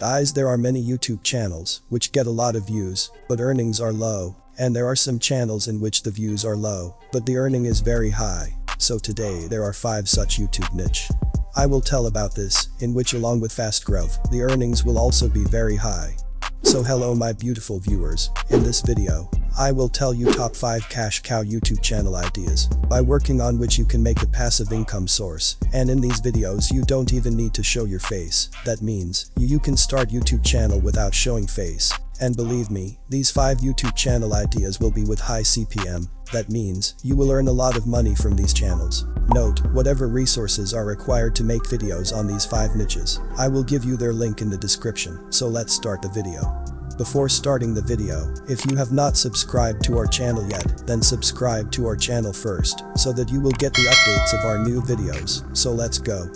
Guys, there are many YouTube channels which get a lot of views, but earnings are low. And there are some channels in which the views are low, but the earning is very high. So today there are 5 such YouTube niche. I will tell about this, in which along with fast growth, the earnings will also be very high. So hello my beautiful viewers, in this video, I will tell you top 5 cash cow YouTube channel ideas, by working on which you can make a passive income source, and in these videos you don't even need to show your face. That means, you can start YouTube channel without showing face. And believe me, these 5 YouTube channel ideas will be with high CPM. That means, you will earn a lot of money from these channels. Note, whatever resources are required to make videos on these 5 niches, I will give you their link in the description, so let's start the video. Before starting the video, if you have not subscribed to our channel yet, then subscribe to our channel first, so that you will get the updates of our new videos, so let's go.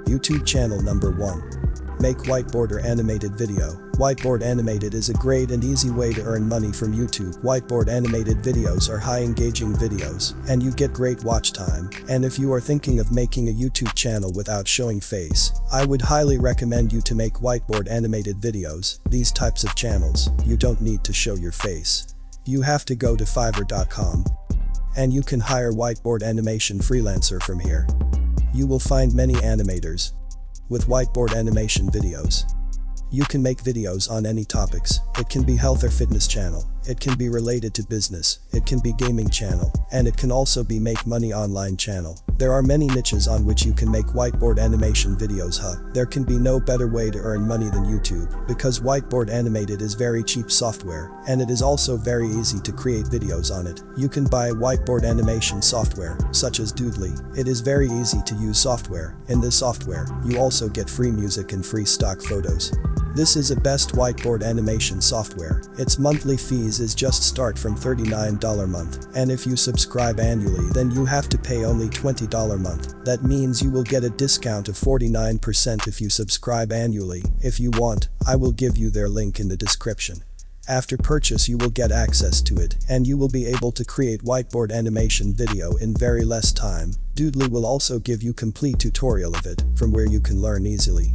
YouTube channel number 1. Make whiteboard or animated video. Whiteboard animated is a great and easy way to earn money from YouTube. Whiteboard animated videos are high engaging videos, and you get great watch time. And if you are thinking of making a YouTube channel without showing face, I would highly recommend you to make whiteboard animated videos. These types of channels, you don't need to show your face. You have to go to fiverr.com. And you can hire whiteboard animation freelancer from here. You will find many animators with whiteboard animation videos. You can make videos on any topics. It can be health or fitness channel, it can be related to business, it can be gaming channel, and it can also be make money online channel. There are many niches on which you can make whiteboard animation videos. There can be no better way to earn money than YouTube, because whiteboard animated is very cheap software, and it is also very easy to create videos on it. You can buy whiteboard animation software, such as Doodly. It is very easy to use software. In this software, you also get free music and free stock photos. This is a best whiteboard animation software. Its monthly fees is just start from $39 a month, and if you subscribe annually then you have to pay only $20 a month. That means you will get a discount of 49% if you subscribe annually. If you want, I will give you their link in the description. After purchase you will get access to it, and you will be able to create whiteboard animation video in very less time. Doodly will also give you complete tutorial of it, from where you can learn easily.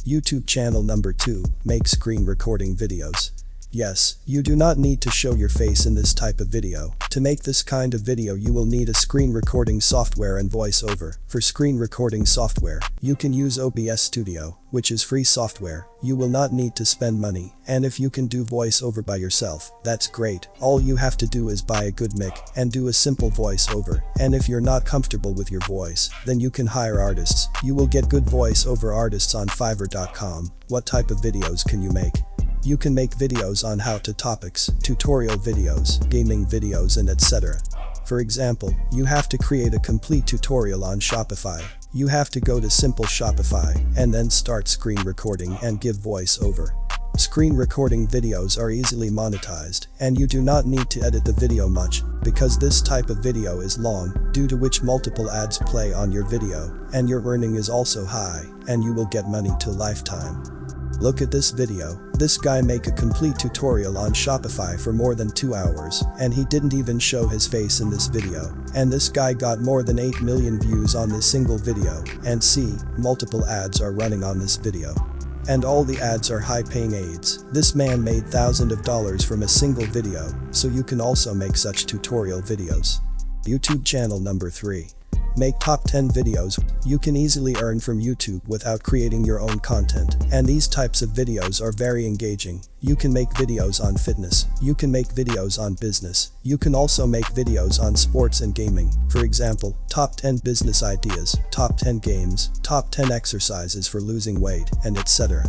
YouTube channel number 2, make screen recording videos. Yes, you do not need to show your face in this type of video. To make this kind of video you will need a screen recording software and voiceover. For screen recording software, you can use OBS Studio, which is free software. You will not need to spend money, and if you can do voiceover by yourself, that's great. All you have to do is buy a good mic and do a simple voiceover, and if you're not comfortable with your voice, then you can hire artists. You will get good voiceover artists on fiverr.com. What type of videos can you make? You can make videos on how-to topics, tutorial videos, gaming videos, and etc. For example, you have to create a complete tutorial on Shopify. You have to go to Simple Shopify and then start screen recording and give voice-over. Screen recording videos are easily monetized, and you do not need to edit the video much, because this type of video is long, due to which multiple ads play on your video, and your earning is also high, and you will get money to lifetime. Look at this video. This guy make a complete tutorial on Shopify for more than 2 hours, and he didn't even show his face in this video. And this guy got more than 8 million views on this single video, and see, multiple ads are running on this video. And all the ads are high-paying ads. This man made thousands of dollars from a single video, so you can also make such tutorial videos. YouTube channel number 3. Make top 10 videos. You can easily earn from YouTube without creating your own content, and these types of videos are very engaging. You can make videos on fitness, you can make videos on business, you can also make videos on sports and gaming. For example, top 10 business ideas, top 10 games, top 10 exercises for losing weight, and etc.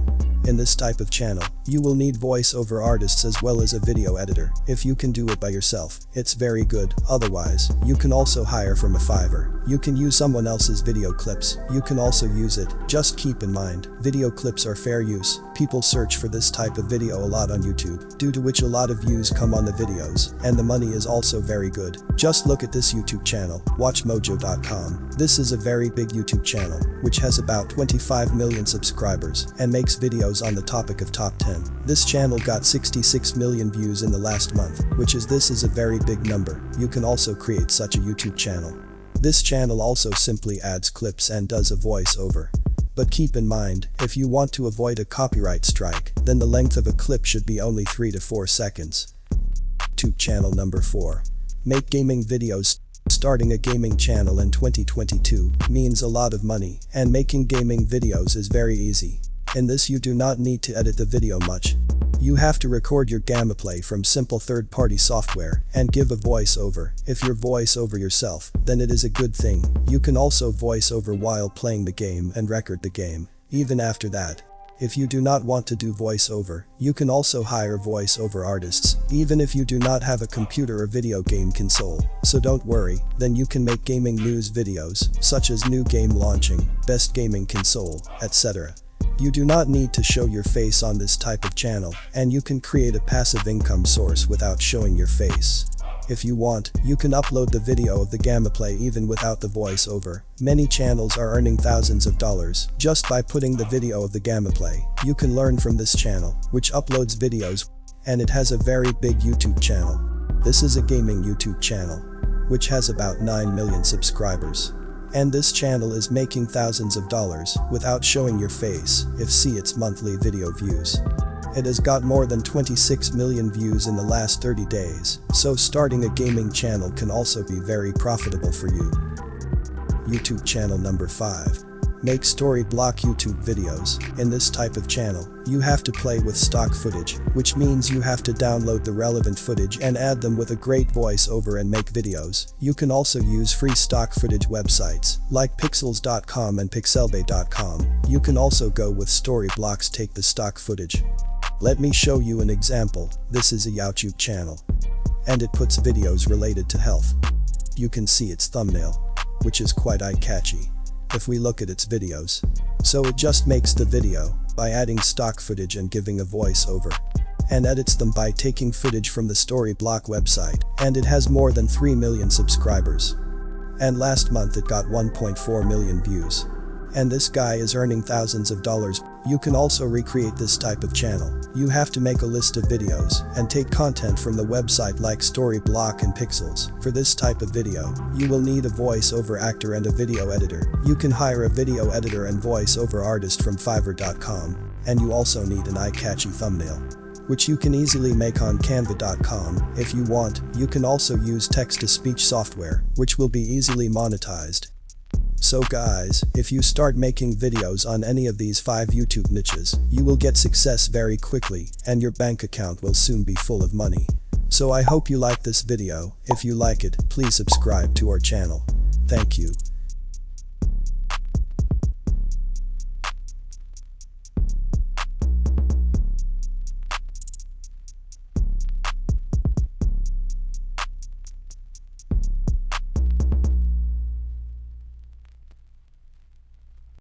In this type of channel, you will need voiceover artists as well as a video editor. If you can do it by yourself, it's very good. Otherwise, you can also hire from a Fiverr. You can use someone else's video clips. You can also use it. Just keep in mind, video clips are fair use. People search for this type of video a lot on YouTube, due to which a lot of views come on the videos, and the money is also very good. Just look at this YouTube channel, watchmojo.com. This is a very big YouTube channel, which has about 25 million subscribers, and makes videos on the topic of top 10. This channel got 66 million views in the last month, which is this is a very big number. You can also create such a YouTube channel. This channel also simply adds clips and does a voiceover. But keep in mind, if you want to avoid a copyright strike, then the length of a clip should be only 3 to 4 seconds. YouTube channel number 4. Make gaming videos. Starting a gaming channel in 2022 means a lot of money, and making gaming videos is very easy. In this you do not need to edit the video much. You have to record your gameplay from simple third-party software and give a voiceover. If you voice over yourself, then it is a good thing. You can also voice over while playing the game and record the game. Even after that, if you do not want to do voiceover, you can also hire voiceover artists, even if you do not have a computer or video game console. So don't worry, then you can make gaming news videos, such as new game launching, best gaming console, etc. You do not need to show your face on this type of channel, and you can create a passive income source without showing your face. If you want, you can upload the video of the gameplay even without the voiceover. Many channels are earning thousands of dollars just by putting the video of the gameplay. You can learn from this channel, which uploads videos, and it has a very big YouTube channel. This is a gaming YouTube channel, which has about 9 million subscribers. And this channel is making thousands of dollars without showing your face. If see its monthly video views. It has got more than 26 million views in the last 30 days, so starting a gaming channel can also be very profitable for you. YouTube channel number 5. Make storyblock YouTube videos. In this type of channel, you have to play with stock footage, which means you have to download the relevant footage and add them with a great voiceover and make videos. You can also use free stock footage websites, like pixels.com and pixelbay.com. You can also go with storyblocks, take the stock footage. Let me show you an example. This is a YouTube channel, and it puts videos related to health. You can see its thumbnail, which is quite eye-catchy. If we look at its videos, so it just makes the video by adding stock footage and giving a voiceover, and edits them by taking footage from the Storyblock website, and it has more than 3 million subscribers. And last month it got 1.4 million views. And this guy is earning thousands of dollars. You can also recreate this type of channel. You have to make a list of videos and take content from the website like Storyblock and Pixels. For this type of video, you will need a voiceover actor and a video editor. You can hire a video editor and voiceover artist from Fiverr.com, and you also need an eye-catchy thumbnail, which you can easily make on Canva.com. If you want, you can also use text-to-speech software, which will be easily monetized. So guys, if you start making videos on any of these 5 YouTube niches, you will get success very quickly, and your bank account will soon be full of money. So I hope you like this video. If you like it, please subscribe to our channel. Thank you.